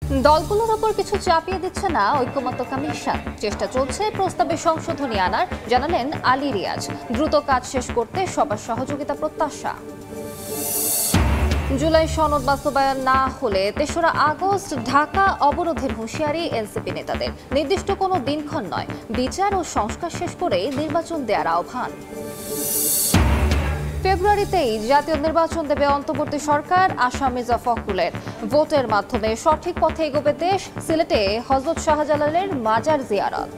দলগুলোর ওপর কিছু চাপিয়ে দিচ্ছে না ঐকমত্য কমিশন। চেষ্টা চলছে প্রস্তাবে সংশোধনী আনার, জানালেন আলী রিয়াজ। দ্রুত কাজ শেষ করতে সবার সহযোগিতা প্রত্যাশা। জুলাই সনদ বাস্তবায়ন না হলে ৩রা আগস্ট ঢাকা অবরোধের হুঁশিয়ারি এনসিপি নেতাদের। নির্দিষ্ট কোনো দিনক্ষণ নয়, বিচার ও সংস্কার শেষ করে নির্বাচন দেওয়ার আহ্বান। ফেব্রুয়ারিতেই জাতীয় নির্বাচন দেবে অন্তর্বর্তী সরকার, আশা মির্জা ফখরুলের। ভোটের মাধ্যমে সঠিক পথে এগোবে দেশ। সিলেটে হযরত শাহজালালের মাজার জিয়ারত।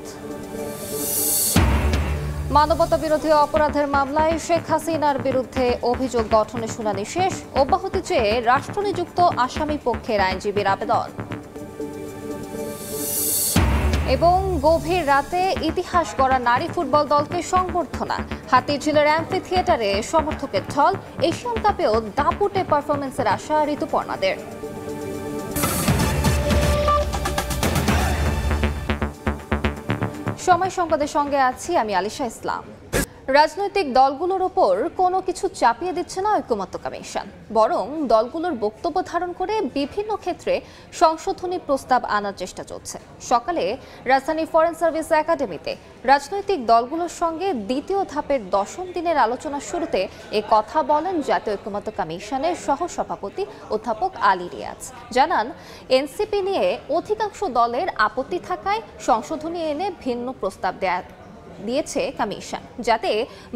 মানবতা বিরোধী অপরাধের মামলায় শেখ হাসিনার বিরুদ্ধে অভিযোগ গঠনের শুনানি শেষ। অব্যাহতি চেয়ে রাষ্ট্রনিযুক্ত আসামি পক্ষের আইনজীবীর আবেদন। এবং গভীর রাতে ইতিহাস গড়া নারী ফুটবল দলকে সংবর্ধনা। হাতিরঝিলের অ্যাম্ফি থিয়েটারে সমর্থকের ঢল। এশিয়ান কাপেও দাপুটে পারফরমেন্সের আশা ঋতুপর্ণাদের। সময় সংবাদের সঙ্গে আছি আমি আলিশা ইসলাম। রাজনৈতিক দলগুলোর ওপর কোনো কিছু চাপিয়ে দিচ্ছে না ঐকমত্য কমিশন, বরং দলগুলোর বক্তব্য ধারণ করে বিভিন্ন ক্ষেত্রে সংশোধনী প্রস্তাব আনার চেষ্টা চলছে। সকালে রাজধানী ফরেন সার্ভিস একাডেমিতে রাজনৈতিক দলগুলোর সঙ্গে দ্বিতীয় ধাপের 10ম দিনের আলোচনার শুরুতে এ কথা বলেন জাতীয় ঐকমত্য কমিশনের সহসভাপতি অধ্যাপক আলী রিয়াজ। জানান, এনসিপি নিয়ে অধিকাংশ দলের আপত্তি থাকায় সংশোধনী এনে ভিন্ন প্রস্তাব দিয়েছে কমিশন, যাতে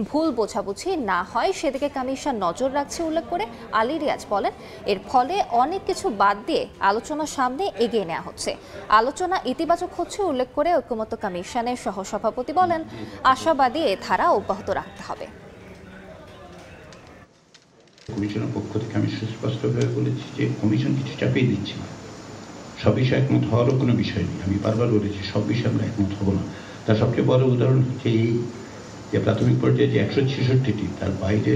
ভুল বোঝাবুঝি না হয় সেদিকে কমিশন নজর রাখছে উল্লেখ করে আলী রিয়াজ বলেন, এর ফলে অনেক কিছু বাদ দিয়ে আলোচনার সামনে এগিয়ে নেওয়া হচ্ছে। আলোচনা ইতিবাচক হচ্ছে উল্লেখ করে ঐকমত্য কমিশনের সহসভাপতি বলেন, আশাবাদী এ ধারা অব্যাহত রাখতে হবে। কমিশনের পক্ষ থেকে আমি সুস্পষ্টভাবে বলেছি যে কমিশন কিছু চাপিয়ে দিচ্ছে না। সব বিষয়ে একমত হওয়ারও কোনো বিষয় নেই। আমি বারবার বলেছি সব বিষয়ে আমরা একমত হব না। তার সবচেয়ে বড় উদাহরণ হচ্ছে এই যে প্রাথমিক পর্যায়ে যে 166টি, তার বাইরে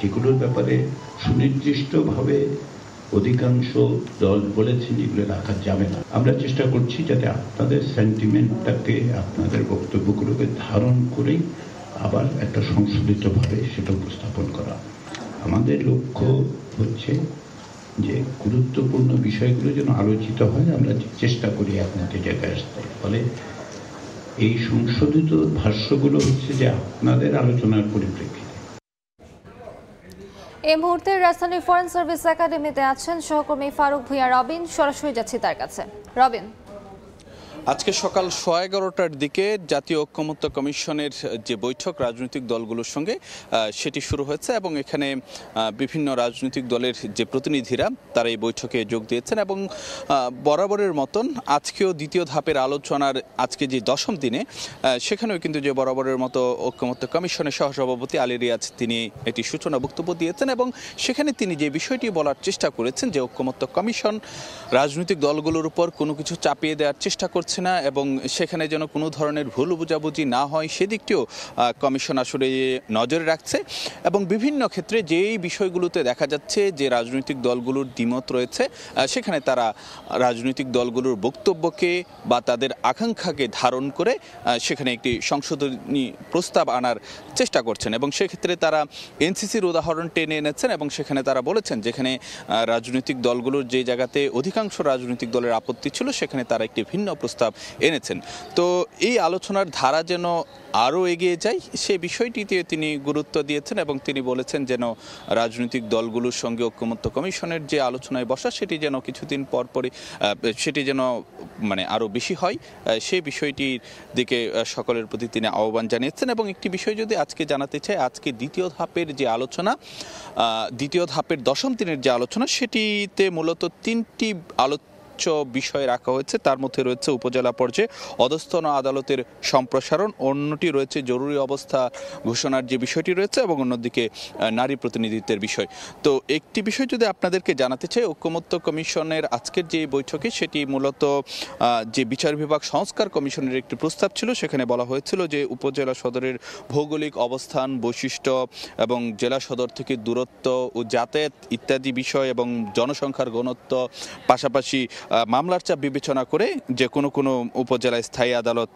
যেগুলোর ব্যাপারে সুনির্দিষ্টভাবে অধিকাংশ দল বলেছেন যেগুলো রাখা যাবে না। আমরা চেষ্টা করছি যাতে আপনাদের সেন্টিমেন্টটাকে, আপনাদের বক্তব্যগুলোকে ধারণ করেই আবার একটা সংশোধিতভাবে সেটা উপস্থাপন করা। আমাদের লক্ষ্য হচ্ছে যে গুরুত্বপূর্ণ বিষয়গুলো যেন আলোচিত হয়, আমরা চেষ্টা করি একমতের জায়গায় আসতে। ফলে এই সংশোধিত ভাষ্যগুলো হচ্ছে যে আপনাদের আলোচনার পরিপ্রেক্ষিতে। এই মুহূর্তে রাজধানীর ফরেন সার্ভিস একাডেমিতে আছেন সহকর্মী ফারুক ভূঁইয়া রবিন। সরাসরি যাচ্ছি তার কাছে। রবিন, আজকে সকাল 11:15টার দিকে জাতীয় ঐকমত্য কমিশনের যে বৈঠক রাজনৈতিক দলগুলোর সঙ্গে সেটি শুরু হয়েছে এবং এখানে বিভিন্ন রাজনৈতিক দলের যে প্রতিনিধিরা তারা এই বৈঠকে যোগ দিয়েছেন এবং বরাবরের মতন আজকেও দ্বিতীয় ধাপের আলোচনার আজকে যে 10ম দিনে সেখানেও কিন্তু যে বরাবরের মতো ঐকমত্য কমিশনের সহসভাপতি আলী রিয়াজ তিনি একটি সূচনা বক্তব্য দিয়েছেন এবং সেখানে তিনি যে বিষয়টি বলার চেষ্টা করেছেন যে ঐকমত্য কমিশন রাজনৈতিক দলগুলোর উপর কোনো কিছু চাপিয়ে দেওয়ার চেষ্টা করছে না এবং সেখানে যেন কোনো ধরনের ভুল বোঝাবুঝি না হয় সেদিকটিও কমিশন আসলে নজরে রাখছে এবং বিভিন্ন ক্ষেত্রে যেই বিষয়গুলোতে দেখা যাচ্ছে যে রাজনৈতিক দলগুলোর দ্বিমত রয়েছে সেখানে তারা রাজনৈতিক দলগুলোর বক্তব্যকে বা তাদের আকাঙ্ক্ষাকে ধারণ করে সেখানে একটি সংশোধনী প্রস্তাব আনার চেষ্টা করছেন এবং সেক্ষেত্রে তারা এনসিসির উদাহরণ টেনে এনেছেন এবং সেখানে তারা বলেছেন যেখানে রাজনৈতিক দলগুলোর যে জায়গাতে অধিকাংশ রাজনৈতিক দলের আপত্তি ছিল সেখানে তারা একটি ভিন্ন প্রস্তাব এনেছেন। তো এই আলোচনার ধারা যেন আরও এগিয়ে যায় সেই বিষয়টিতে তিনি গুরুত্ব দিয়েছেন এবং তিনি বলেছেন যেন রাজনৈতিক দলগুলোর সঙ্গে ঐকমত্য কমিশনের যে আলোচনায় বসা সেটি যেন কিছুদিন পরপরই সেটি যেন আরও বেশি হয় সেই বিষয়টির দিকে সকলের প্রতি তিনি আহ্বান জানিয়েছেন এবং একটি বিষয় যদি আজকে জানাতে চাই, আজকে দ্বিতীয় ধাপের যে আলোচনা, দ্বিতীয় ধাপের 10ম দিনের যে আলোচনা সেটিতে মূলত 3টি বিষয় রাখা হয়েছে। তার মধ্যে রয়েছে উপজেলা পর্যায়ে অধস্তন আদালতের সম্প্রসারণ, অন্যটি রয়েছে জরুরি অবস্থা ঘোষণার যে বিষয়টি রয়েছে এবং অন্যদিকে নারী প্রতিনিধিত্বের বিষয়। তো একটি বিষয় যদি আপনাদেরকে জানাতে চাই, ঐকমত্য কমিশনের আজকের যে বৈঠকে সেটি মূলত যে বিচার বিভাগ সংস্কার কমিশনের একটি প্রস্তাব ছিল সেখানে বলা হয়েছিল যে উপজেলা সদরের ভৌগোলিক অবস্থান, বৈশিষ্ট্য এবং জেলা সদর থেকে দূরত্ব ও যাতায়াত ইত্যাদি বিষয় এবং জনসংখ্যার ঘনত্ব, পাশাপাশি মামলার চাপ বিবেচনা করে যে কোনো উপজেলায় স্থায়ী আদালত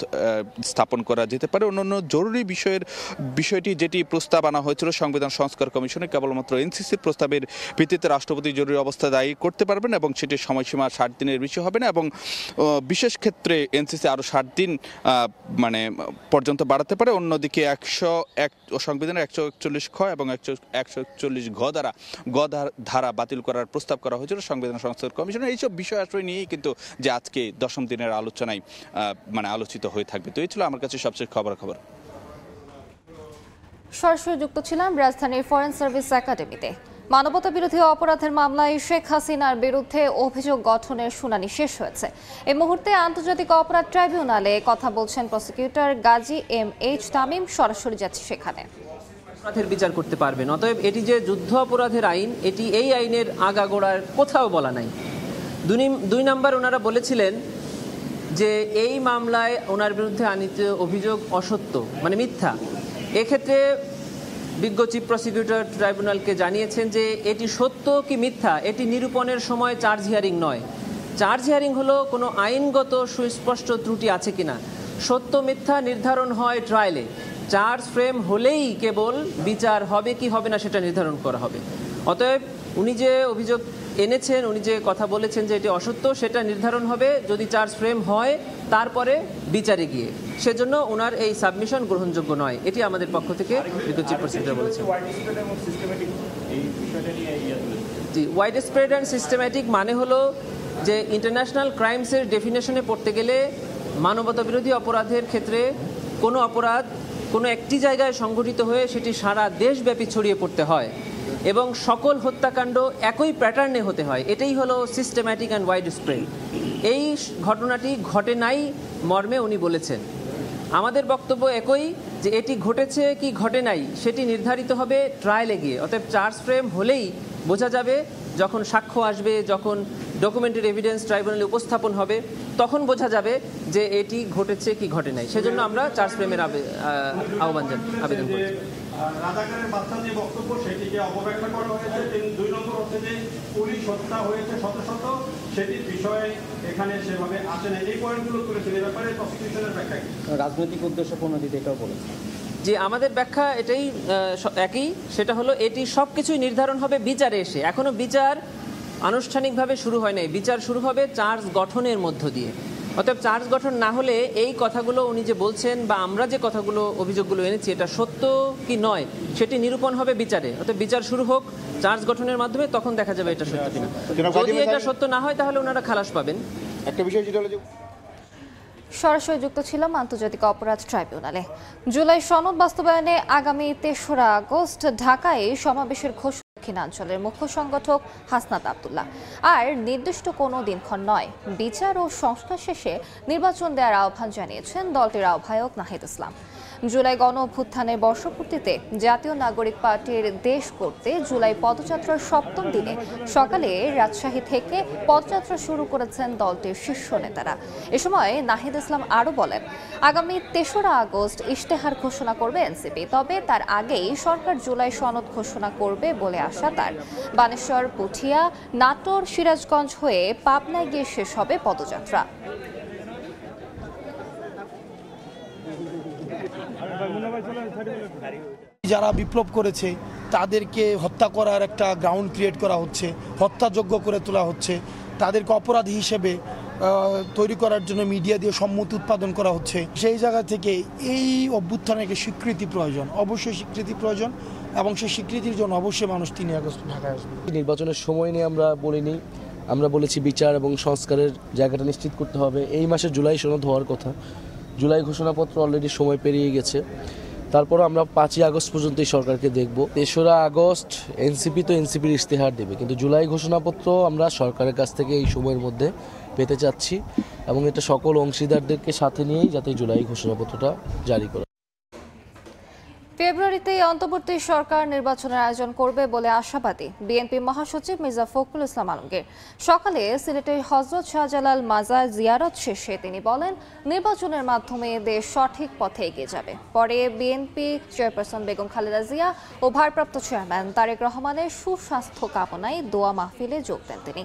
স্থাপন করা যেতে পারে। অন্যান্য জরুরি বিষয়টি যেটি প্রস্তাব আনা হয়েছিল সংবিধান সংস্কার কমিশনে, কেবলমাত্র এনসিসির প্রস্তাবের ভিত্তিতে রাষ্ট্রপতি জরুরি অবস্থা দায়ী করতে পারবেন এবং সেটির সময়সীমা 60 দিনের বেশি হবে না এবং বিশেষ ক্ষেত্রে এনসিসি আরও 60 দিন মানে পর্যন্ত বাড়াতে পারে। অন্যদিকে সংবিধানের 141 খ এবং 141 ঘ ধারা বাতিল করার প্রস্তাব করা হয়েছিল সংবিধান সংস্কার কমিশনের। এইসব বিষয় আশ্রয় নিয়েই কিন্তু যে আজকে 10ম দিনের আলোচনায় মানে আলোচিত হয়ে থাকবে। তো এই ছিল আমার কাছে সবচেয়ে খবর। সরাসরি যুক্ত ছিলাম রাজধানীর ফরেন সার্ভিস একাডেমিতে। মানবতা বিরোধী অপরাধের মামলায় শেখ হাসিনার বিরুদ্ধে অভিযোগ গঠনের শুনানি শেষ হয়েছে। এই মুহূর্তে আন্তর্জাতিক অপরাধ ট্রাইব্যুনালে কথা বলছেন প্রসিকিউটর গাজী এম.এইচ. তামিম। সরাসরি যাচ্ছে সেখানে। অপরাধের বিচার করতে পারবেন। অতএব এটি যে যুদ্ধ অপরাধের আইন, এটি এই আইনের আগাগোড়ার কোথাও বলা নাই। 2 নম্বর ওনারা বলেছিলেন যে এই মামলায় ওনার বিরুদ্ধে আনিত অভিযোগ অসত্য, মানে মিথ্যা। এক্ষেত্রে বিজ্ঞ চিফ প্রসিকিউটর ট্রাইব্যুনালকে জানিয়েছেন যে এটি সত্য কি মিথ্যা এটি নিরূপণের সময় চার্জ হিয়ারিং নয়। চার্জ হিয়ারিং হলো কোনো আইনগত সুস্পষ্ট ত্রুটি আছে কিনা। সত্য মিথ্যা নির্ধারণ হয় ট্রায়ালে। চার্জ ফ্রেম হলেই কেবল বিচার হবে কি হবে না সেটা নির্ধারণ করা হবে। অতএব উনি যে অভিযোগ এনেছেন, উনি যে কথা বলেছেন যে এটি অসত্য, সেটা নির্ধারণ হবে যদি চার্জ ফ্রেম হয় তারপরে বিচারে গিয়ে। সেজন্য ওনার এই সাবমিশন গ্রহণযোগ্য নয়, এটি আমাদের পক্ষ থেকে বিজ্ঞ চিফ প্রসিকিউটর বলেছেন। জি, ওয়াইড স্প্রেড অ্যান্ড সিস্টেম্যাটিক মানে হলো যে ইন্টারন্যাশনাল ক্রাইমসের ডেফিনেশনে পড়তে গেলে মানবতা বিরোধী অপরাধের ক্ষেত্রে কোনো অপরাধ কোনো একটি জায়গায় সংঘটিত হয়ে সেটি সারা দেশব্যাপী ছড়িয়ে পড়তে হয় এবং সকল হত্যাকাণ্ড একই প্যাটার্নে হতে হয়। এটাই হলো সিস্টেম্যাটিক অ্যান্ড ওয়াইড স্প্রেড। এই ঘটনাটি ঘটে নাই মর্মে উনি বলেছেন। আমাদের বক্তব্য একই, যে এটি ঘটেছে কি ঘটে নাই সেটি নির্ধারিত হবে ট্রায়ালে গিয়ে। অতএব চার্জ ফ্রেম হলেই বোঝা যাবে, যখন সাক্ষ্য আসবে, যখন ডকুমেন্টারি এভিডেন্স ট্রাইব্যুনালে উপস্থাপন হবে, তখন বোঝা যাবে যে এটি ঘটেছে কি ঘটে নাই। সেজন্য আমরা চার্জ ফ্রেমের আবেদন করেছি। রাজাকারের বাচ্চা যে বক্তব্য সেটিকে অপব্যাখ্যা করা হয়েছে। 2 নম্বর হচ্ছে যে পুলিশ হত্যা হয়েছে শত শত, সেটির বিষয়ে এখানে সেভাবে আসে না। এই পয়েন্টগুলো তুলেছেন। এই ব্যাপারে প্রসিকিউশনের ব্যাখ্যা কি? রাজনৈতিক উদ্দেশ্য প্রণোদিত এটাও বলেছে। যে আমাদের ব্যাখ্যা এটাই একই, সেটা হলো এটি সব কিছুই নির্ধারণ হবে বিচারে এসে। এখনো বিচার আনুষ্ঠানিকভাবে শুরু হয় নাই, বিচার শুরু হবে চার্জ গঠনের মধ্য দিয়ে। অতএব চার্জ গঠন না হলে এই কথাগুলো উনি যে বলছেন বা আমরা যে কথাগুলো অভিযোগগুলো এনেছি এটা সত্য কি নয় সেটি নিরূপণ হবে বিচারে। অতএব বিচার শুরু হোক চার্জ গঠনের মাধ্যমে, তখন দেখা যাবে এটা সত্য কিনা। যদি এটা সত্য না হয় তাহলে ওনারা খালাস পাবেন। একটা বিষয় যেটা হলো যে সরাসরি যুক্ত ছিলাম আন্তর্জাতিক অপরাধ ট্রাইব্যুনালে। জুলাই সনদ বাস্তবায়নে আগামী 3রা আগস্ট ঢাকায় সমাবেশের ঘোষণা দক্ষিণাঞ্চলের মুখ্য সংগঠক হাসনাত আব্দুল্লাহ। আর নির্দিষ্ট কোনো দিনক্ষণ নয়, বিচার ও সংস্কার শেষে নির্বাচন দেওয়ার আহ্বান জানিয়েছেন দলটির আহ্বায়ক নাহিদ ইসলাম। জুলাই গণ অভ্যুত্থানের বর্ষপূর্তিতে জাতীয় নাগরিক পার্টির দেশ করতে জুলাই পদযাত্রার 7ম দিনে সকালে রাজশাহী থেকে পদযাত্রা শুরু করেছেন দলটির শীর্ষ নেতারা। এ সময় নাহিদ ইসলাম আরও বলেন, আগামী 3রা আগস্ট ইশতেহার ঘোষণা করবে এনসিপি, তবে তার আগেই সরকার জুলাই সনদ ঘোষণা করবে বলে আশা তার। বানেশ্বর, পুঠিয়া, নাটোর, সিরাজগঞ্জ হয়ে পাবনায় গিয়ে শেষ হবে পদযাত্রা। যারা বিপ্লব করেছে তাদেরকে হত্যা করার একটা গ্রাউন্ড ক্রিয়েট করা হচ্ছে, হত্যাযোগ্য করে তোলা হচ্ছে, তাদেরকে অপরাধী হিসেবে তৈরি করার জন্য মিডিয়া দিয়ে সম্মতি উৎপাদন করা হচ্ছে। সেই জায়গা থেকে এই অভ্যুত্থানের স্বীকৃতি প্রয়োজন, অবশ্যই স্বীকৃতি প্রয়োজন, এবং সেই স্বীকৃতির জন্য অবশ্যই মানুষ 3 আগস্ট ঢাকায় আসবে। নির্বাচনের সময় নিয়ে আমরা বলিনি, আমরা বলেছি বিচার এবং সংস্কারের জায়গাটা নিশ্চিত করতে হবে। এই মাসে জুলাই সনদ হওয়ার কথা, জুলাই ঘোষণাপত্র অলরেডি সময় পেরিয়ে গেছে। তারপর আমরা 5ই আগস্ট পর্যন্ত এই সরকারকে দেখব। 3রা আগস্ট এনসিপি তো এনসিপির ইশতেহার দেবে, কিন্তু জুলাই ঘোষণাপত্র আমরা সরকারের কাছ থেকে এই সময়ের মধ্যে পেতে চাচ্ছি এবং এটা সকল অংশীদারদেরকে সাথে নিয়েই যাতে জুলাই ঘোষণাপত্রটা জারি করে। ফেব্রুয়ারিতেই অন্তর্বর্তী সরকার নির্বাচনের আয়োজন করবে বলে আশাবাদী বিএনপি মহাসচিব মির্জা ফখরুল ইসলাম আলমগীর। সকালে সিলেটের হযরত শাহজালাল মাজার জিয়ারত শেষে তিনি বলেন, নির্বাচনের মাধ্যমে দেশ সঠিক পথে এগিয়ে যাবে। পরে বিএনপি চেয়ারপারসন বেগম খালেদা জিয়া ও ভারপ্রাপ্ত চেয়ারম্যান তারেক রহমানের সুস্বাস্থ্য কামনায় দোয়া মাহফিলে যোগ দেন তিনি।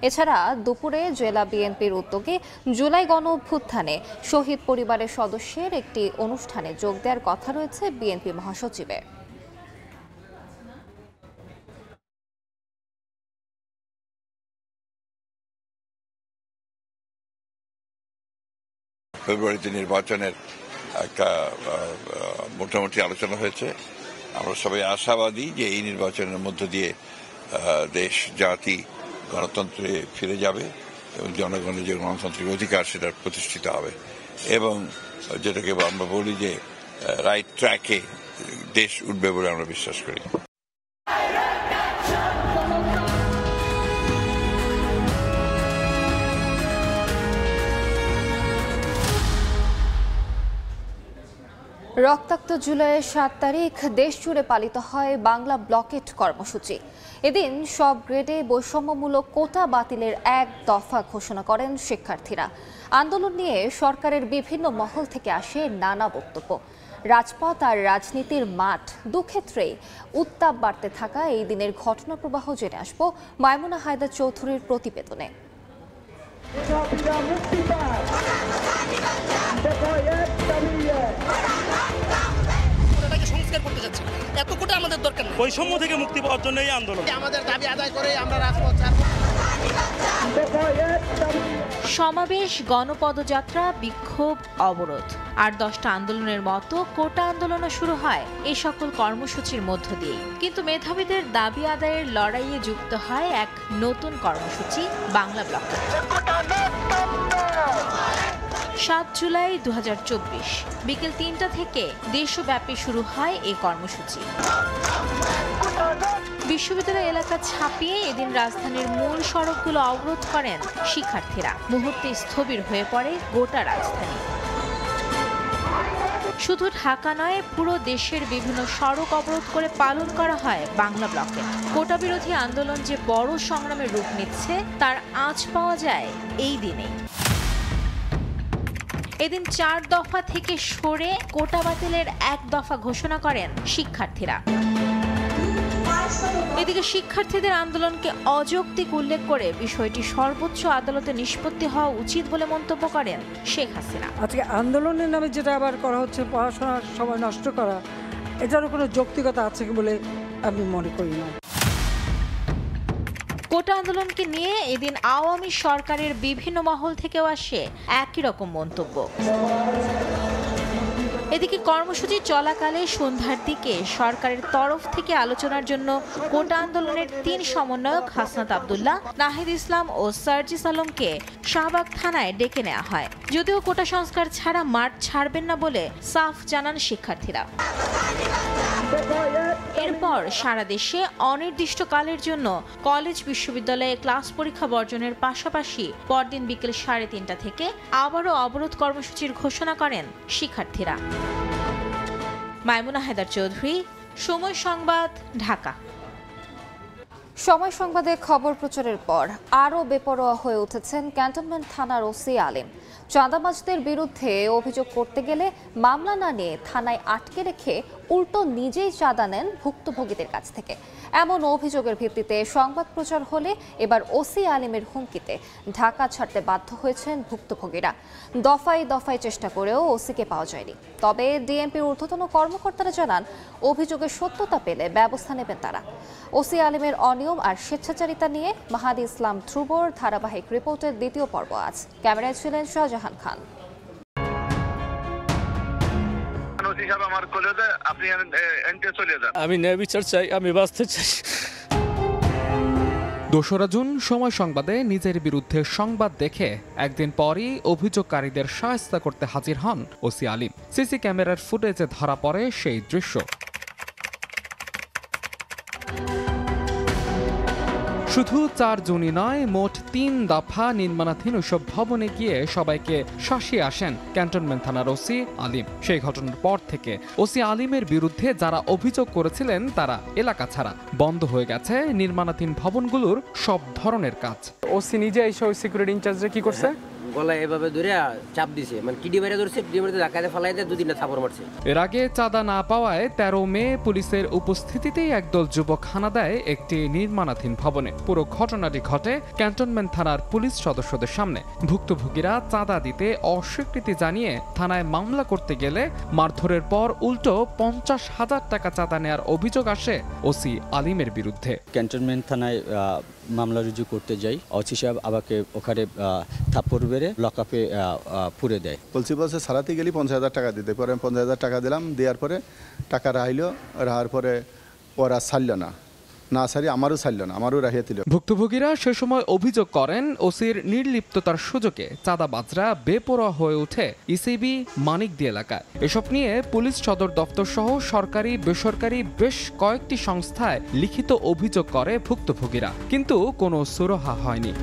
এছাড়া দুপুরে জেলা বিএনপির উদ্যোগে জুলাই গণ অভ্যুত্থানে শহীদ পরিবারের সদস্যের একটি অনুষ্ঠানে যোগ দেওয়ার কথা রয়েছে বিএনপি মহাসচিবের। ফেব্রুয়ারিতে নির্বাচনের একটা মোটামুটি আলোচনা হয়েছে। আমরা সবাই আশাবাদী যে এই নির্বাচনের মধ্য দিয়ে দেশ জাতি গণতন্ত্রে ফিরে যাবে এবং জনগণের যে গণতান্ত্রিক অধিকার সেটা প্রতিষ্ঠিত হবে এবং যেটাকে আমরা বলি যে রাইট ট্র্যাকে দেশ উঠবে বলে আমরা বিশ্বাস করি। রক্তাক্ত জুলাইয়ের ৭ তারিখ দেশ জুড়ে পালিত হয় বাংলা ব্লকেট কর্মসূচি। এদিন সব গ্রেডে বৈষম্যমূলক কোটা বাতিলের এক দফা ঘোষণা করেন শিক্ষার্থীরা। আন্দোলন নিয়ে সরকারের বিভিন্ন মহল থেকে আসে নানা বক্তব্য। রাজপথ আর রাজনীতির মাঠ দুক্ষেত্রেই উত্তাপ বাড়তে থাকা এই দিনের ঘটনা প্রবাহ জেনে আসব মাইমুনা হায়দার চৌধুরীর প্রতিবেদনে। বৈষম্য থেকে মুক্তি পাওয়ার জন্য এই আন্দোলন। আমাদের দাবি আদায় করে আমরা রাজপথ ছাড়ব। সমাবেশ, গণপদযাত্রা, বিক্ষোভ, অবরোধ আর 10টা আন্দোলনের মতো কোটা আন্দোলনও শুরু হয় এই সকল কর্মসূচির মধ্য দিয়ে। কিন্তু মেধাবীদের দাবি আদায়ের লড়াইয়ে যুক্ত হয় এক নতুন কর্মসূচি, বাংলা ব্লকেট। 7 জুলাই 2024 বিকেল 3টা থেকে দেশব্যাপী শুরু হয় এই কর্মসূচি। বিশ্ববিদ্যালয় এলাকা ছাপিয়ে এদিন রাজধানীর মূল সড়কগুলো অবরোধ করেন শিক্ষার্থীরা। মুহূর্তে স্থবির হয়ে পড়ে গোটা রাজধানী। শুধু ঢাকা নয়, পুরো দেশের বিভিন্ন সড়ক অবরোধ করে পালন করা হয় বাংলা ব্লকেট। কোটা বিরোধী আন্দোলন যে বড় সংগ্রামের রূপ নিচ্ছে তার আঁচ পাওয়া যায় এই দিনে। এদিন 4 দফা থেকে সরে কোটা বাতিলের 1 দফা ঘোষণা করেন শিক্ষার্থীরা। এদিকে শিক্ষার্থীদের আন্দোলনকে অযৌক্তিক উল্লেখ করে বিষয়টি সর্বোচ্চ আদালতে নিষ্পত্তি হওয়া উচিত বলে মন্তব্য করেন শেখ হাসিনা। আজকে আন্দোলনের নামে যেটা আবার করা হচ্ছে, পড়াশোনার সময় নষ্ট করা, এটারও কোনো যৌক্তিকতা আছে বলে আমি মনে করি না। কোটা আন্দোলনকে নিয়ে এদিন আওয়ামী সরকারের বিভিন্ন মহল থেকেও আসে একই রকম মন্তব্য। এদিকে কর্মসূচি চলাকালে সন্ধ্যার দিকে সরকারের তরফ থেকে আলোচনার জন্য কোটা আন্দোলনের 3 সমন্বয়ক হাসনাত আব্দুল্লাহ, নাহিদ ইসলাম ও সার্জিস আলমকে শাহবাগ থানায় ডেকে নেওয়া হয়। যদিও কোটা সংস্কার ছাড়া মাঠ ছাড়বেন না বলে সাফ জানান শিক্ষার্থীরা। এরপর সারা দেশে অনির্দিষ্টকালের জন্য কলেজ বিশ্ববিদ্যালয়ে ক্লাস পরীক্ষা বর্জনের পাশাপাশি পরদিন বিকেল 3:30 থেকে আবারও অবরোধ কর্মসূচির ঘোষণা করেন শিক্ষার্থীরা। মাইমুনা হায়দার চৌধুরী, সময় সংবাদ, ঢাকা। সময় সংবাদে খবর প্রচারের পর আরও বেপরোয়া হয়ে উঠেছেন ক্যান্টনমেন্ট থানার ওসি আলিম। চাঁদাবাজদের বিরুদ্ধে অভিযোগ করতে গেলে মামলা না নিয়ে থানায় আটকে রেখে উল্টো নিজেই চাঁদা নেন ভুক্তভোগীদের কাছ থেকে। এমন অভিযোগের ভিত্তিতে সংবাদ প্রচার হলে এবার ওসি আলিমের হুমকিতে ঢাকা ছাড়তে বাধ্য হয়েছেন ভুক্তভোগীরা। দফায় দফায় চেষ্টা করেও ওসিকে পাওয়া যায়নি। তবে ডিএমপির ঊর্ধ্বতন কর্মকর্তারা জানান অভিযোগের সত্যতা পেলে ব্যবস্থা নেবেন তারা। ওসি আলিমের অনিয়ম আর স্বেচ্ছাচারিতা নিয়ে মাহাদি ইসলাম ধ্রুবর ধারাবাহিক রিপোর্টের 2য় পর্ব আজ। ক্যামেরায় ছিলেন শাহজাহান খান। আমি ন্যায় বিচার চাই, আমি বাঁচতে চাই। 2রা জুন সময় সংবাদে নিজের বিরুদ্ধে সংবাদ দেখে একদিন পরই অভিযোগকারীদের শায়েস্তা করতে হাজির হন ওসি আলিম। সিসি ক্যামেরার ফুটেজে ধরা পড়ে সেই দৃশ্য। শুধু 4 জুনই নয়, মোট 3 দফা নির্মাণাধীন ওইসব ভবনে গিয়ে সবাইকে শাসিয়ে আসেন ক্যান্টনমেন্ট থানার ওসি আলিম। সেই ঘটনার পর থেকে ওসি আলিমের বিরুদ্ধে যারা অভিযোগ করেছিলেন তারা এলাকা ছাড়া। বন্ধ হয়ে গেছে নির্মাণাধীন ভবনগুলোর সব ধরনের কাজ। ওসি নিজে এসে ওই সিকিউরিটি ইনচার্জে কি করছে, গলায় এভাবে ধরে চাপ দিছে, মানে কিডি মেরে ধরছে, কিডি মেরে ধাক্কাতে ফালাই দিয়ে 2-3টা থাপড় মারছে। এর আগে চাঁদা না পাওয়ায় 13 মে পুলিশের উপস্থিতিতেই একদল যুবক হানা দেয় একটি নির্মাণাধীন ভবনে। পুরো ঘটনাটি ঘটে ক্যান্টনমেন্ট থানার পুলিশ সদস্যদের সামনে। ভুক্তভোগীরা চাঁদা দিতে অস্বীকৃতি জানিয়ে থানায় মামলা করতে গেলে মারধরের পর উল্টো 50,000 টাকা চাঁদা নেয়ার অভিযোগ আসে ওসি আলিমের বিরুদ্ধে। ক্যান্টনমেন্ট থানায় মামলা রুজু করতে যাই, ওসি সাহেব আমাকে ওখানে থাপ্পড় মেরে লকআপে পুরে দেয়। বলছে সারাতে গেলে 50,000 টাকা দিতে, পরে 50,000 টাকা দিলাম, দেওয়ার পরে টাকা রাহার পরে ওরা ছাড়ল না সারি আমারও ছাড়ল না, আমারও রাহিয়ে দিল। ভুক্তভোগীরা সে সময় অভিযোগ করেন ওসির নির্লিপ্ততার সুযোগে চাঁদাবাজরা বেপরোয়া হয়ে ওঠে ইসিবি মানিকদি এলাকায়। এসব নিয়ে পুলিশ সদর দপ্তর সহ সরকারি বেসরকারি বেশ কয়েকটি সংস্থায় লিখিত অভিযোগ করে ভুক্তভোগীরা, কিন্তু কোনো সুরাহা হয়নি।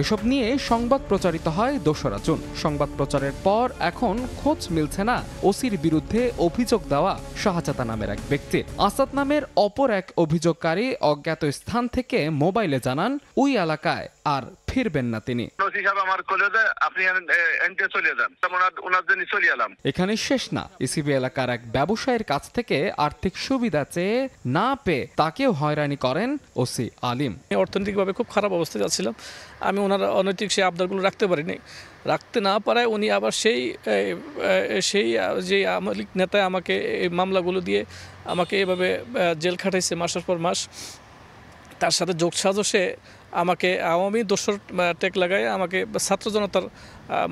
এসব নিয়ে সংবাদ প্রচারিত হয় 2রা জুন। সংবাদ প্রচারের পর এখন খোঁজ মিলছে না ওসির বিরুদ্ধে অভিযোগ দেওয়া শাহজাদা নামের এক ব্যক্তির। আসাদ নামের অপর এক অভিযোগকারী অজ্ঞাত স্থান থেকে মোবাইলে জানান ওই এলাকায় আর ফিরবেন না তিনি। এখানে শেষ না, ইসিবি এলাকার এক ব্যবসায়ীর কাছ থেকে আর্থিক সুবিধা চেয়ে না পেয়ে তাকেও হয়রানি করেন ওসি আলিম। অর্থনৈতিকভাবে খুব খারাপ অবস্থায় যাচ্ছিলাম, আমি ওনার অনৈতিক সেই আবদারগুলো রাখতে পারিনি। রাখতে না পারায় উনি আবার সেই যে আওয়ামী লীগ নেতা আমাকে এই মামলাগুলো দিয়ে আমাকে এভাবে জেল খাটাইছে মাসের পর মাস। তার সাথে যোগসাজশে আমাকে আওয়ামী দোসর টেক লাগায় আমাকে ছাত্র জনতার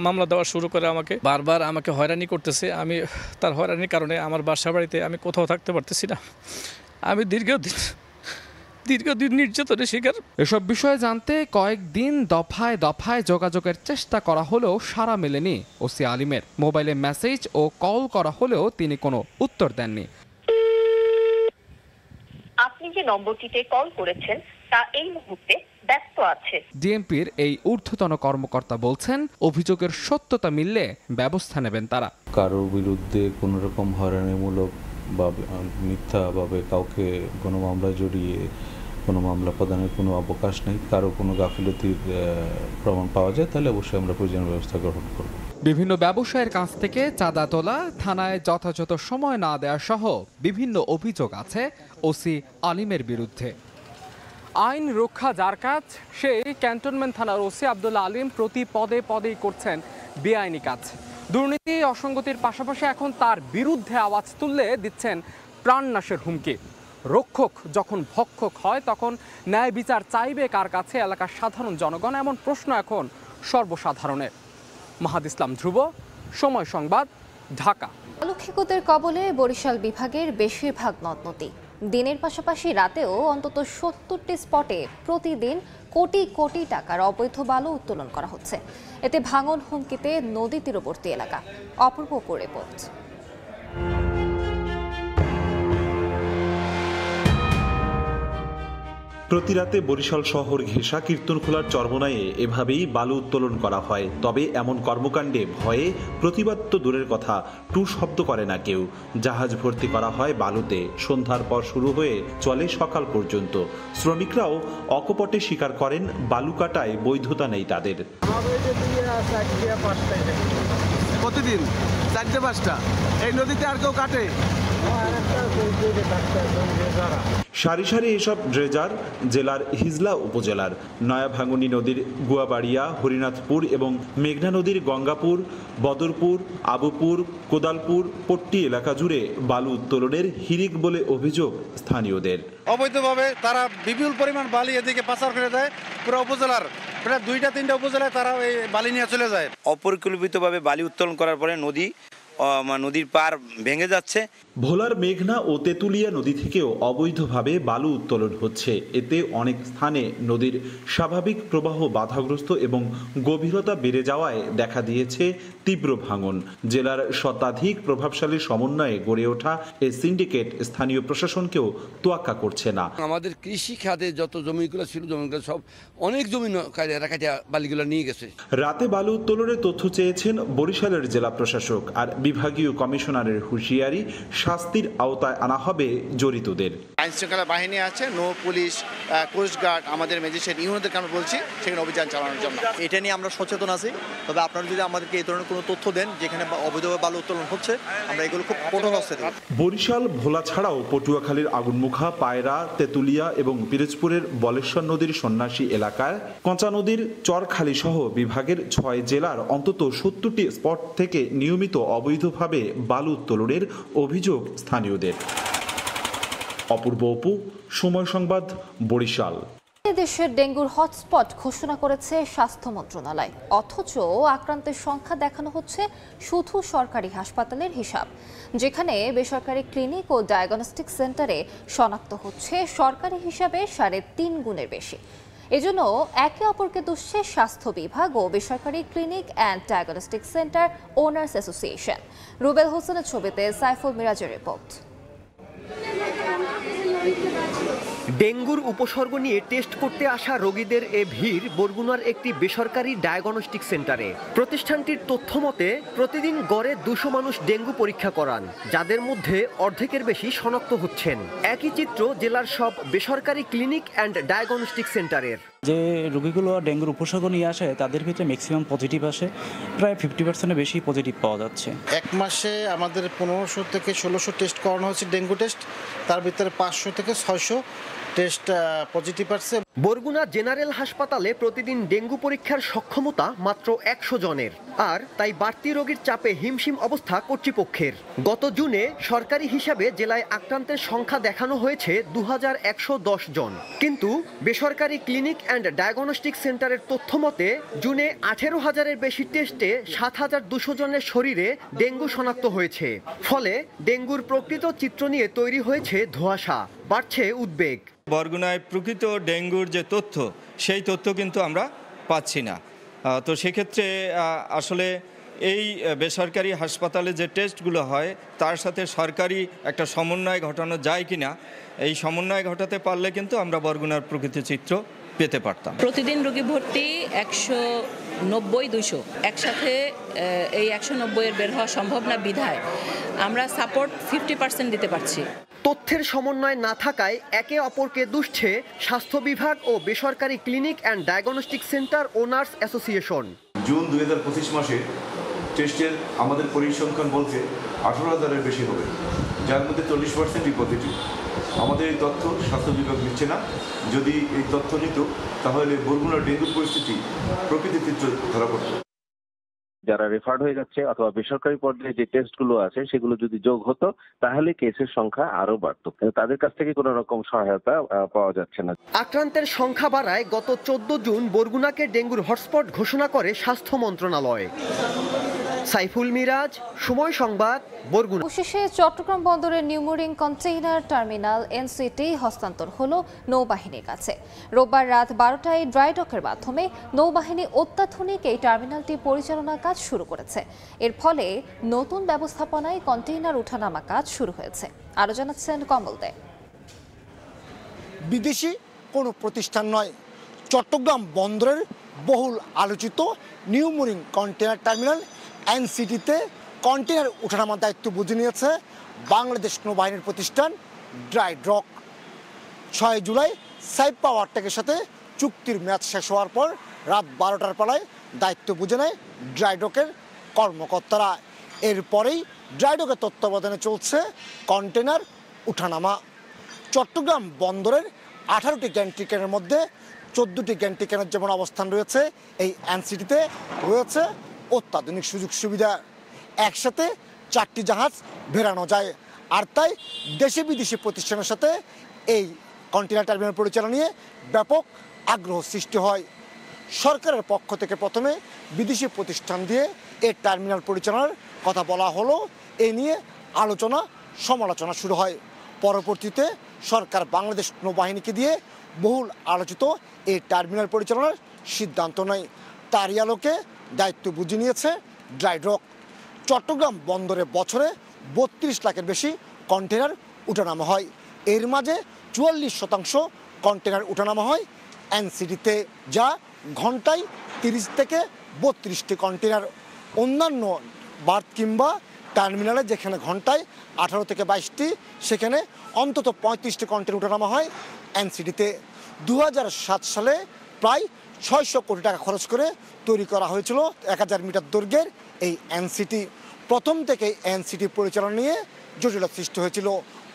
মামলা দেওয়া শুরু করে, আমাকে বারবার আমাকে হয়রানি করতেছে। আমি তার হয়রানির কারণে আমার বাসা বাড়িতে আমি কোথাও থাকতে পারতেছি না। আমি দীর্ঘদিন নির্যাতনের শিকার। এসব বিষয়ে জানতে কয়েকদিন দফায় দফায় যোগাযোগের চেষ্টা করা হলেও সাড়া মেলেনি ওসি আলিমের। মোবাইলে মেসেজ ও কল করা হলেও তিনি কোনো উত্তর দেননি। আপনি যে নম্বরটিতে কল করেছেন তা এই মুহূর্তে ব্যস্ত আছে। ডিএমপির এই ঊর্ধ্বতন কর্মকর্তা বলছেন অভিযোগের সত্যতা মিললে ব্যবস্থা নেবেন তারা। কারোর বিরুদ্ধে কোনো রকম হয়রানিমূলক বা মিথ্যাভাবে কাউকে কোনো মামলায় জড়িয়ে কোনো মামলা প্রদানের কোনো অবকাশ নেই। কারো কোনো গাফিলতির প্রমাণ পাওয়া যায় তাহলে অবশ্যই আমরা প্রয়োজনীয় ব্যবস্থা গ্রহণ করব। বিভিন্ন ব্যবসায়ের কাছ থেকে চাঁদা তোলা, থানায় যথাযথ সময় না দেওয়া সহ বিভিন্ন অভিযোগ আছে ওসি আলিমের বিরুদ্ধে। আইন রক্ষা যার কাজ, সেই ক্যান্টনমেন্ট থানার ওসি আব্দুল আলিম প্রতি পদে পদেই করছেন বেআইনি কাজ। দুর্নীতি অসঙ্গতির পাশাপাশি এখন তার বিরুদ্ধে আওয়াজ তুললে দিচ্ছেন প্রাণনাশের হুমকি। রক্ষক যখন ভক্ষক হয় তখন ন্যায় বিচার চাইবে কার কাছে এলাকার সাধারণ জনগণ? এমন প্রশ্ন এখন সর্বসাধারণের। মাহাদ ইসলাম ধ্রুব, সময় সংবাদ, ঢাকা। লক্ষ্মীকুতের কবলে বরিশাল বিভাগের বেশিরভাগ নদ নদী। দিনের পাশাপাশি রাতেও অন্তত 70টি স্পটে প্রতিদিন কোটি কোটি টাকার অবৈধ বালু উত্তোলন করা হচ্ছে। এতে ভাঙন হুমকিতে নদী তীরবর্তী এলাকা। অপূর্ব রিপোর্ট। প্রতি রাতে বরিশাল শহর ঘেঁষা কীর্তনখোলার চরমোনাইয়ে এভাবেই বালু উত্তোলন করা হয়। তবে এমন কর্মকাণ্ডে ভয়ে প্রতিবাদ তো দূরের কথা, টু শব্দ করে না কেউ। জাহাজ ভর্তি করা হয় বালুতে, সন্ধ্যার পর শুরু হয়ে চলে সকাল পর্যন্ত। শ্রমিকরাও অকপটে স্বীকার করেন বালু কাটায় বৈধতা নেই তাদের। প্রতিদিন 4-5টা এই নদীতে আর কেউ কাটে? সারি সারি এসব ড্রেজার জেলার হিজলা উপজেলার নয়াভাঙ্গুনি নদীর গুয়াবাড়িয়া, হরিনাথপুর এবং মেঘনা নদীর গঙ্গাপুর, বদরপুর, আবুপুর, কোদালপুর, পট্টি এলাকা জুড়ে বালু উত্তোলনের হিরিক বলে অভিযোগ স্থানীয়দের। অবৈধভাবে তারা বিপুল পরিমাণ বালি এদিকে পাচার করে দেয়। পুরো উপজেলার প্রায় 2-3টা উপজেলায় তারা এই বালি নিয়ে চলে যায়। অপরিকল্পিতভাবে বালি উত্তোলন করার পরে নদীর পার ভেঙে যাচ্ছে। ভোলার মেঘনা ও তেঁতুলিয়া নদী থেকেও অবৈধভাবে বালু উত্তোলন হচ্ছে। এতে অনেক স্থানে নদীর স্বাভাবিক প্রবাহ বাধাগ্রস্ত এবং গভীরতা বেড়ে যাওয়ায় দেখা দিয়েছে তীব্র ভাঙন। জেলার শতাধিক প্রভাবশালী সমন্বয়ে গড়ে ওঠা এই সিন্ডিকেট স্থানীয় প্রশাসনকেও তোয়াক্কা করছে না। আমাদের কৃষি খাতে যত জমিগুলো ছিল, জমিগুলো সব অনেক জমি বালিগুলো নিয়ে গেছে। রাতে বালু উত্তোলনের তথ্য চেয়েছেন বরিশালের জেলা প্রশাসক, আর বিভাগীয় কমিশনারের হুঁশিয়ারি শাস্তির আওতায় আনা হবে জড়িতদের। আইন শৃঙ্খলা বাহিনী আছে, নৌ পুলিশ, কোস্টগার্ড, আমাদের ম্যাজিস্ট্রেট ইউনিটদেরকে আমরা বলছি সেখানে অভিযান চালানোর জন্য। এটা নিয়ে আমরা সচেতন আছি, তবে আপনারা যদি আমাদেরকে এই ধরনের কোনো তথ্য দেন যেখানে অবৈধভাবে বালু উত্তোলন হচ্ছে, আমরা এগুলো খুব কঠোর হস্তে দেব। বরিশাল, ভোলা ছাড়াও পটুয়াখালীর আগুনমুখা, পায়রা, তেতুলিয়া এবং পিরোজপুরের বলেশ্বর নদীর সন্ন্যাসী এলাকায় কঞ্চা নদীর চরখালী সহ বিভাগের 6 জেলার অন্তত 70টি স্পট থেকে নিয়মিত অবৈধভাবে বালু উত্তোলনের অভিযোগ স্থানীয়দের। অপূর্ব অপু, সময় সংবাদ, বরিশাল। দেশের ডেঙ্গুর হটস্পট ঘোষণা করেছে স্বাস্থ্য মন্ত্রণালয়, অথচ আক্রান্তের সংখ্যা দেখানো হচ্ছে শুধু সরকারি হাসপাতালের হিসাব, যেখানে বেসরকারি ক্লিনিক ও ডায়াগনস্টিক সেন্টারে শনাক্ত হচ্ছে সরকারি হিসাবে 3.5 গুণের বেশি। এজন্য একে অপরকে দুষছে স্বাস্থ্য বিভাগ ও বেসরকারি clinic and diagnostic centre owners association. Rubel হোসেনের ছবিতে সাইফুল মিরাজের রিপোর্ট। ডেঙ্গুর উপসর্গ নিয়ে টেস্ট করতে আসা রোগীদের এ ভিড় বরগুনার একটি বেসরকারি ডায়াগনস্টিক সেন্টারে। প্রতিষ্ঠানটির তথ্য মতে প্রতিদিন গড়ে 200 মানুষ ডেঙ্গু পরীক্ষা করান, যাদের মধ্যে অর্ধেকের বেশি শনাক্ত হচ্ছেন। একই চিত্র জেলার সব বেসরকারি ক্লিনিক অ্যান্ড ডায়াগনস্টিক সেন্টারের। যে রোগীগুলো ডেঙ্গুর উপসর্গ নিয়ে আসে তাদের ভিতরে ম্যাক্সিমাম পজিটিভ আসে, প্রায় 50%-এর বেশি পজিটিভ পাওয়া যাচ্ছে। এক মাসে আমাদের 1500 থেকে 1600 টেস্ট করানো হয়েছে ডেঙ্গু টেস্ট, তার ভিতরে 500 থেকে 600 টেস্ট পজিটিভ আসছে। বরগুনা জেনারেল হাসপাতালে প্রতিদিন ডেঙ্গু পরীক্ষার সক্ষমতা মাত্র 100 জনের, আর তাই বাড়তি রোগীর চাপে হিমশিম অবস্থা কর্তৃপক্ষের। গত জুনে সরকারি হিসাবে জেলায় আক্রান্তের সংখ্যা দেখানো হয়েছে 2110 জন, কিন্তু বেসরকারি ক্লিনিক অ্যান্ড ডায়াগনস্টিক সেন্টারের তথ্য মতে জুনে 18,000-এর বেশি টেস্টে 7,200 জনের শরীরে ডেঙ্গু শনাক্ত হয়েছে। ফলে ডেঙ্গুর প্রকৃত চিত্র নিয়ে তৈরি হয়েছে ধোঁয়াশা, বাড়ছে উদ্বেগ। বরগুনায় প্রকৃত ডেঙ্গুর যে তথ্য, সেই তথ্য কিন্তু আমরা পাচ্ছি না। তো সেক্ষেত্রে আসলে এই বেসরকারি হাসপাতালে যে টেস্টগুলো হয় তার সাথে সরকারি একটা সমন্বয় ঘটানো যায় কিনা, এই সমন্বয় ঘটাতে পারলে কিন্তু আমরা বরগুনার প্রকৃত চিত্র পেতে পারতাম। প্রতিদিন রোগী ভর্তি 190-200, একসাথে এই 190-এর বের হওয়া সম্ভব না বিধায় আমরা সাপোর্ট 50% দিতে পারছি। তথ্যের সমন্বয় না থাকায় একে অপরকে দুষছে স্বাস্থ্য বিভাগ ও বেসরকারি clinic and diagnostic centre owners association. June 2025 মাসে টেস্টের আমাদের পরিসংখ্যান বলছে 18,000-এর বেশি হবে, যার মধ্যে 40%ই পজিটিভ। আমাদের এই তথ্য স্বাস্থ্য বিভাগ নিচ্ছে না। যদি এই তথ্য নিত তাহলে বরগুনার ডেঙ্গুর পরিস্থিতি প্রকৃত চিত্র ধরা পড়ত। যারা রেফার্ড হয়ে যাচ্ছে অথবা বেসরকারি পর্যায়ে যে টেস্টগুলো আছে সেগুলো যদি যোগ হতো তাহলে কেসের সংখ্যা আরো বাড়তো, কিন্তু তাদের কাছ থেকে কোনো রকম সহায়তা পাওয়া যাচ্ছে না। আক্রান্তের সংখ্যা বাড়ায় গত 14 জুন বরগুনাকে ডেঙ্গুর হটস্পট ঘোষণা করে স্বাস্থ্য মন্ত্রণালয়। সাইফুল মিরাজ, সময় সংবাদ, বরগুনা। অবশেষে চট্টগ্রাম বন্দরের নিউমোরিং কন্টেইনার টার্মিনাল এনসিটি হস্তান্তর হলো নৌবাহিনীর কাছে। রোববার রাত 12টায় ড্রাই ডকের মাধ্যমে নৌবাহিনী অত্যাধুনিক এই টার্মিনালটি পরিচালনার কাজ শুরু করেছে। এর ফলে নতুন ব্যবস্থাপনায় কন্টেইনার ওঠানামা কাজ শুরু হয়েছে। আরও জানাচ্ছেন কমল দে। বিদেশি কোনো প্রতিষ্ঠান নয়, চট্টগ্রাম বন্দরের বহুল আলোচিত নিউমোরিং কন্টেইনার টার্মিনাল এনসিটিতে কন্টেইনার ওঠানামার দায়িত্ব বুঝে নিয়েছে বাংলাদেশ নৌবাহিনীর প্রতিষ্ঠান ড্রাই ডক। 6 জুলাই সাইপ পাওয়ার টেকের সাথে চুক্তির মেয়াদ শেষ হওয়ার পর রাত 12টার বেলায় দায়িত্ব বুঝে নেয় ড্রাই ডকের কর্মকর্তারা। এরপরেই ড্রাই ডকের তত্ত্বাবধানে চলছে কন্টেইনার ওঠানামা। চট্টগ্রাম বন্দরের 18টি গ্যান্ট্রি ক্যানের মধ্যে 14টি গ্যান্ট্রি ক্যানের যেমন অবস্থান রয়েছে, এই এনসিটিতে রয়েছে অত্যাধুনিক সুযোগ সুবিধা। একসাথে 4টি জাহাজ ভেড়ানো যায়, আর তাই দেশি বিদেশি প্রতিষ্ঠানের সাথে এই কন্টেইনার টার্মিনাল পরিচালনা নিয়ে ব্যাপক আগ্রহ সৃষ্টি হয়। সরকারের পক্ষ থেকে প্রথমে বিদেশি প্রতিষ্ঠান দিয়ে এই টার্মিনাল পরিচালনার কথা বলা হলো, এ নিয়ে আলোচনা সমালোচনা শুরু হয়। পরবর্তীতে সরকার বাংলাদেশ নৌবাহিনীকে দিয়ে বহুল আলোচিত এই টার্মিনাল পরিচালনার সিদ্ধান্ত নেয়। তারই আলোকে দায়িত্ব বুঝে নিয়েছে ড্রাই ডক। চট্টগ্রাম বন্দরে বছরে 32 লাখের বেশি কন্টেইনার ওঠানামা হয়। এর মাঝে 44% কন্টেইনার ওঠানামা হয় এনসিটিতে, যা ঘন্টায় 30 থেকে 32টি কন্টেইনার। অন্যান্য বার্থ কিংবা টার্মিনালে যেখানে ঘন্টায় 18 থেকে 22টি, সেখানে অন্তত 35টি কন্টেনার ওঠানামা হয় এনসিটিতে। 2007 সালে প্রায় 600 কোটি টাকা খরচ করে তৈরি করা হয়েছিল 1000 মিটার দৈর্ঘ্যের এই এনসিটি। প্রথম থেকে এনসিটি পরিচালনা নিয়ে জটিলতা সৃষ্টি হয়েছিল।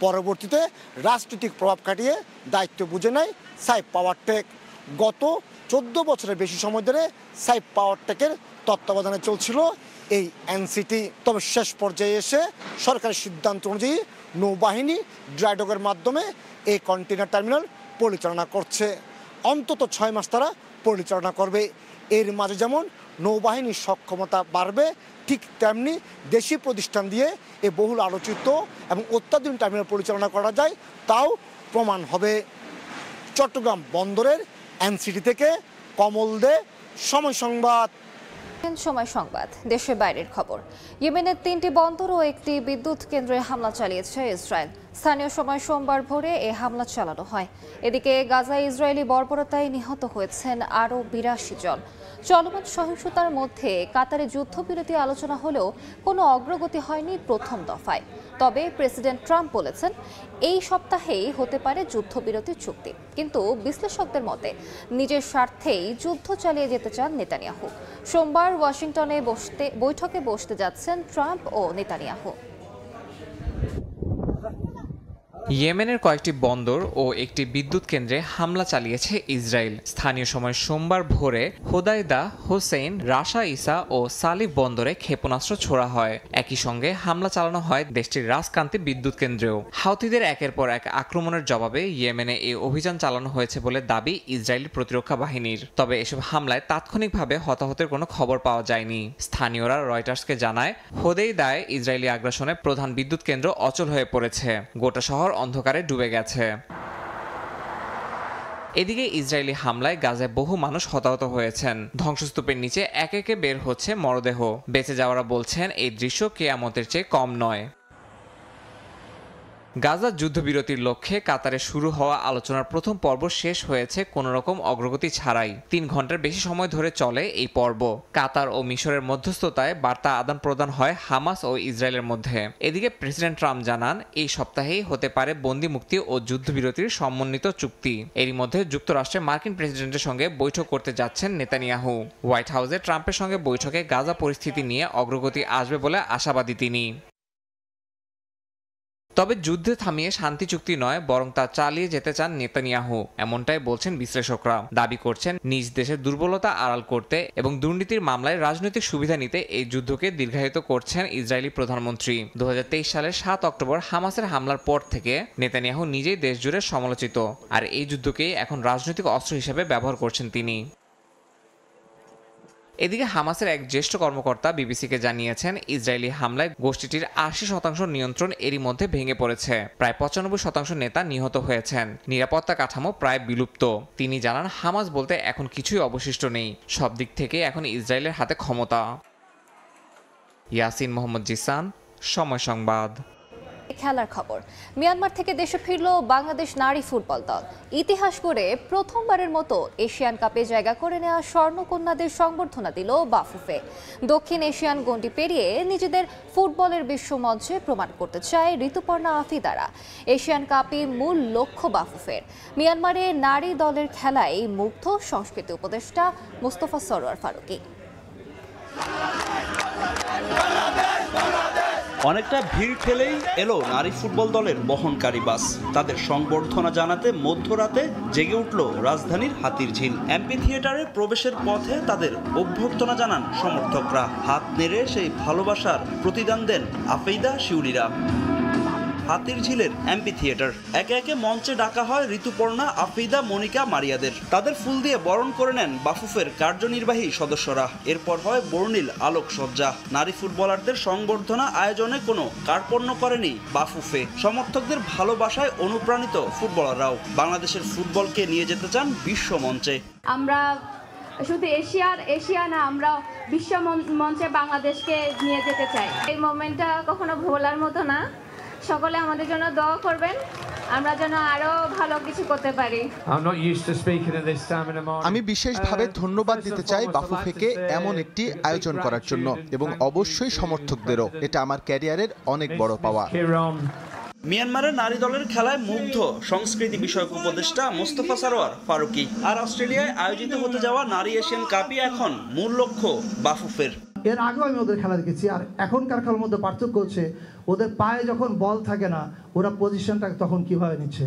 পরবর্তীতে রাজনৈতিক প্রভাব খাটিয়ে দায়িত্ব বুঝে নেয় সাইফ পাওয়ারটেক। গত 14 বছরের বেশি সময় ধরে সাইফ পাওয়ারটেকের তত্ত্বাবধানে চলছিল এই এনসিটি। তবে শেষ পর্যায়ে এসে সরকারের সিদ্ধান্ত অনুযায়ী নৌবাহিনী ড্রাইডকের মাধ্যমে এই কন্টেইনার টার্মিনাল পরিচালনা করছে। অন্তত 6 মাস তারা পরিচালনা করবে। এর মাঝে যেমন নৌবাহিনীর সক্ষমতা বাড়বে, ঠিক তেমনি দেশি প্রতিষ্ঠান দিয়ে এই বহুল আলোচিত এবং অত্যাধুনিক টার্মিনাল পরিচালনা করা যায় তাও প্রমাণ হবে। চট্টগ্রাম বন্দরের এনসিটি থেকে কমল দে, সময় সংবাদ। সময় সংবাদ। দেশের বাইরের খবর। ইয়েমেনের 3টি বন্দর ও একটি বিদ্যুৎ কেন্দ্রে হামলা চালিয়েছে ইসরায়েল। স্থানীয় সময় সোমবার ভোরে এ হামলা চালানো হয়। এদিকে গাজায় ইসরায়েলি বর্বরতায় নিহত হয়েছেন আরও 82 জন। চলমান সহিংসতার মধ্যে কাতারে যুদ্ধবিরতি আলোচনা হলেও কোনো অগ্রগতি হয়নি প্রথম দফায়। তবে প্রেসিডেন্ট ট্রাম্প বলেছেন এই সপ্তাহেই হতে পারে যুদ্ধবিরতির চুক্তি। কিন্তু বিশ্লেষকদের মতে নিজের স্বার্থেই যুদ্ধ চালিয়ে যেতে চান নেতানিয়াহু। সোমবার ওয়াশিংটনে বৈঠকে বসতে যাচ্ছেন ট্রাম্প ও নেতানিয়াহু। ইয়েমেনের কয়েকটি বন্দর ও একটি বিদ্যুৎ কেন্দ্রে হামলা চালিয়েছে ইসরায়েল। স্থানীয় সময় সোমবার ভোরে হোদাইদা, হোসেইন, রাশা ইসা ও সালিফ বন্দরে ক্ষেপণাস্ত্র ছোড়া হয়। একই সঙ্গে হামলা চালানো হয় দেশটির রাজকান্তি বিদ্যুৎ কেন্দ্রেও। হাউথিদের একের পর এক আক্রমণের জবাবে ইয়েমেনে এই অভিযান চালানো হয়েছে বলে দাবি ইসরায়েলি প্রতিরক্ষা বাহিনীর। তবে এসব হামলায় তাৎক্ষণিকভাবে হতাহতের কোনো খবর পাওয়া যায়নি। স্থানীয়রা রয়টার্সকে জানায় হোদেইদায় ইসরায়েলি আগ্রাসনে প্রধান বিদ্যুৎ কেন্দ্র অচল হয়ে পড়েছে। গোটা শহর অন্ধকারে ডুবে গেছে। এদিকে ইসরায়েলি হামলায় গাজায় বহু মানুষ হতাহত হয়েছেন। ধ্বংসস্তূপের নিচে একে একে বের হচ্ছে মরদেহ। বেঁচে যাওয়ারা বলছেন এই দৃশ্য কিয়ামতের চেয়ে কম নয়। গাজার যুদ্ধবিরতির লক্ষ্যে কাতারে শুরু হওয়া আলোচনার প্রথম পর্ব শেষ হয়েছে কোনোরকম অগ্রগতি ছাড়াই। 3 ঘন্টার বেশি সময় ধরে চলে এই পর্ব। কাতার ও মিশরের মধ্যস্থতায় বার্তা আদান প্রদান হয় হামাস ও ইসরায়েলের মধ্যে। এদিকে প্রেসিডেন্ট ট্রাম্প জানান এই সপ্তাহেই হতে পারে বন্দি মুক্তি ও যুদ্ধবিরতির সমন্বিত চুক্তি। এরই মধ্যে যুক্তরাষ্ট্রে মার্কিন প্রেসিডেন্টের সঙ্গে বৈঠক করতে যাচ্ছেন নেতানিয়াহু। হোয়াইট হাউসে ট্রাম্পের সঙ্গে বৈঠকে গাজা পরিস্থিতি নিয়ে অগ্রগতি আসবে বলে আশাবাদী তিনি। তবে যুদ্ধ থামিয়ে শান্তি চুক্তি নয়, বরং তা চালিয়ে যেতে চান নেতানিয়াহু, এমনটাই বলছেন বিশ্লেষকরা। দাবি করছেন নিজ দেশের দুর্বলতা আড়াল করতে এবং দুর্নীতির মামলায় রাজনৈতিক সুবিধা নিতে এই যুদ্ধকে দীর্ঘায়িত করছেন ইসরায়েলি প্রধানমন্ত্রী। 2023 সালের 7 অক্টোবর হামাসের হামলার পর থেকে নেতানিয়াহু নিজেই দেশজুড়ে সমালোচিত, আর এই যুদ্ধকেই এখন রাজনৈতিক অস্ত্র হিসেবে ব্যবহার করছেন তিনি। এদিকে হামাসের এক জ্যেষ্ঠ কর্মকর্তা বিবিসিকে জানিয়েছেন ইসরায়েলি হামলায় গোষ্ঠীটির 80% নিয়ন্ত্রণ এরই মধ্যে ভেঙে পড়েছে। প্রায় 95% নেতা নিহত হয়েছেন। নিরাপত্তা কাঠামো প্রায় বিলুপ্ত। তিনি জানান হামাস বলতে এখন কিছুই অবশিষ্ট নেই। সব দিক থেকে এখন ইসরায়েলের হাতে ক্ষমতা। ইয়াসিন মোহাম্মদ জিসান, সময় সংবাদ। খেলার খবর। মিয়ানমার থেকে দেশে ফিরল বাংলাদেশ নারী ফুটবল দল। ইতিহাস গড়ে প্রথমবারের মতো এশিয়ান কাপে জায়গা করে নেওয়া স্বর্ণকন্যাদের সংবর্ধনা দিল বাফুফে। দক্ষিণ এশিয়ান গণ্ডি পেরিয়ে নিজেদের ফুটবলের বিশ্বমঞ্চে প্রমাণ করতে চায় ঋতুপর্ণা আফিদারা। এশিয়ান কাপই মূল লক্ষ্য বাফুফের। মিয়ানমারে নারী দলের খেলায় মুগ্ধ সংস্কৃতি উপদেষ্টা মোস্তফা সরোয়ার ফারুকী। অনেকটা ভিড় ঠেলেই এলো নারী ফুটবল দলের বহনকারী বাস। তাদের সংবর্ধনা জানাতে মধ্যরাতে জেগে উঠল রাজধানীর হাতিরঝিল। এমপি থিয়েটারে প্রবেশের পথে তাদের অভ্যর্থনা জানান সমর্থকরা। হাত নেড়ে সেই ভালোবাসার প্রতিদান দেন আফেইদা শিউলিরা। হাতিরঝিলের এমপি থিয়েটার। একে একে মঞ্চে ডাকা হয় ঋতুপর্ণা, আফেইদা, মনিকা, মারিয়াদের। তাদের ফুল দিয়ে বরণ করে নেন বাফুফের কার্যনির্বাহী সদস্যরা। এরপর হয় বর্ণিল আলোকসজ্জা। নারী ফুটবলারদের সংবর্ধনা আয়োজনে কোনো কার্পণ্য করেনি বাফুফে। সমর্থকদের ভালোবাসায় অনুপ্রাণিত ফুটবলাররাও বাংলাদেশের ফুটবলকে নিয়ে যেতে চান বিশ্ব মঞ্চে। আমরা শুধু এশিয়া না, আমরা বিশ্ব মঞ্চে বাংলাদেশকে নিয়ে যেতে চাই। এই মোমেন্টটা কখনো ভোলার মতো না। সকলে আমাদের জন্য দোয়া করবেন। আমরা যেন আরো ভালো কিছু করতে পারি। আমি বিশেষভাবে ধন্যবাদ দিতে চাই বাফুফেকে এমন একটি আয়োজন করার জন্য এবং অবশ্যই সমর্থকদেরও। এটা আমার ক্যারিয়ারের অনেক বড় পাওয়া। মিয়ানমারের নারী দলের খেলায় মুগ্ধ সংস্কৃতি বিষয়ক উপদেষ্টা মোস্তফা সারোয়ার ফারুকী। আর অস্ট্রেলিয়ায় আয়োজিত হতে যাওয়া নারী এশিয়ান কাপই এখন মূল লক্ষ্য বাফুফের। এর আগেও আমি ওদের খেলা দেখেছি, আর এখনকার খেলার মধ্যে পার্থক্য হচ্ছে ওদের পায়ে যখন বল থাকে না, ওরা পজিশনটা তখন কিভাবে নিচ্ছে।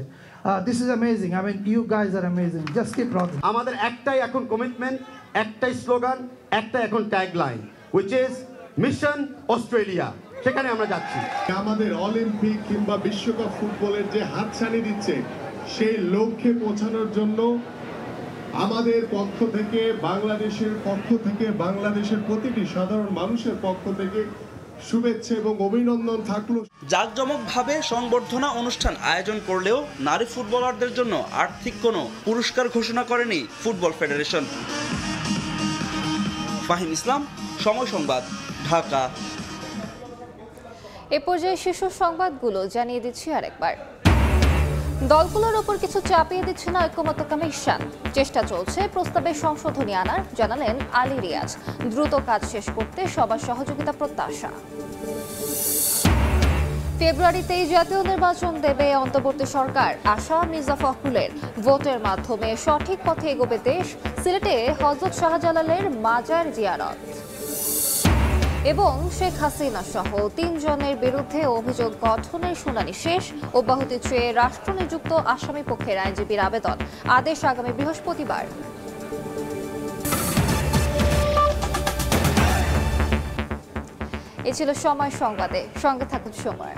This is amazing. I mean you guys are amazing, just keep rocking. আমাদের একটাই এখন কমিটমেন্ট, একটাই স্লোগান, একটাই এখন tag line, which is mission Australia. সেখানে আমরা যাচ্ছি। আমাদের অলিম্পিক কিংবা বিশ্বকাপ ফুটবলের যে হাতছানি দিচ্ছে, সেই লক্ষ্যে পৌঁছানোর জন্য আমাদের পক্ষ থেকে, বাংলাদেশের পক্ষ থেকে, বাংলাদেশের প্রতিটি সাধারণ মানুষের পক্ষ থেকে শুভেচ্ছা এবং অভিনন্দন থাকলো। জাঁকজমকভাবে সংবর্ধনা অনুষ্ঠান আয়োজন করলেও নারী ফুটবলারদের জন্য আর্থিক কোনো পুরস্কার ঘোষণা করেনি ফুটবল ফেডারেশন। ফাহিম ইসলাম, সময় সংবাদ, ঢাকা। এ পর্যায়ে শীর্ষ সংবাদগুলো জানিয়ে দিচ্ছি আরেকবার। দলগুলোর ওপর কিছু চাপিয়ে দিচ্ছে না ঐকমত্য কমিশন। চেষ্টা চলছে প্রস্তাবে সংশোধনী আনার, জানালেন আলী রিয়াজ। দ্রুত কাজ শেষ করতে সবার সহযোগিতা প্রত্যাশা। ফেব্রুয়ারিতেই জাতীয় নির্বাচন দেবে অন্তর্বর্তী সরকার, আশা মির্জা ফখরুলের। ভোটের মাধ্যমে সঠিক পথে এগোবে দেশ। সিলেটে হযরত শাহজালালের মাজার জিয়ারত। এবং শেখ হাসিনা সহ ৩ জনের বিরুদ্ধে অভিযোগ গঠনের শুনানি শেষ। অব্যাহতি চেয়ে রাষ্ট্রনিযুক্ত আসামি পক্ষের আইনজীবীর আবেদন। আদেশ আগামী বৃহস্পতিবার। এ ছিল সময় সংবাদে, সঙ্গে থাকুন সময়।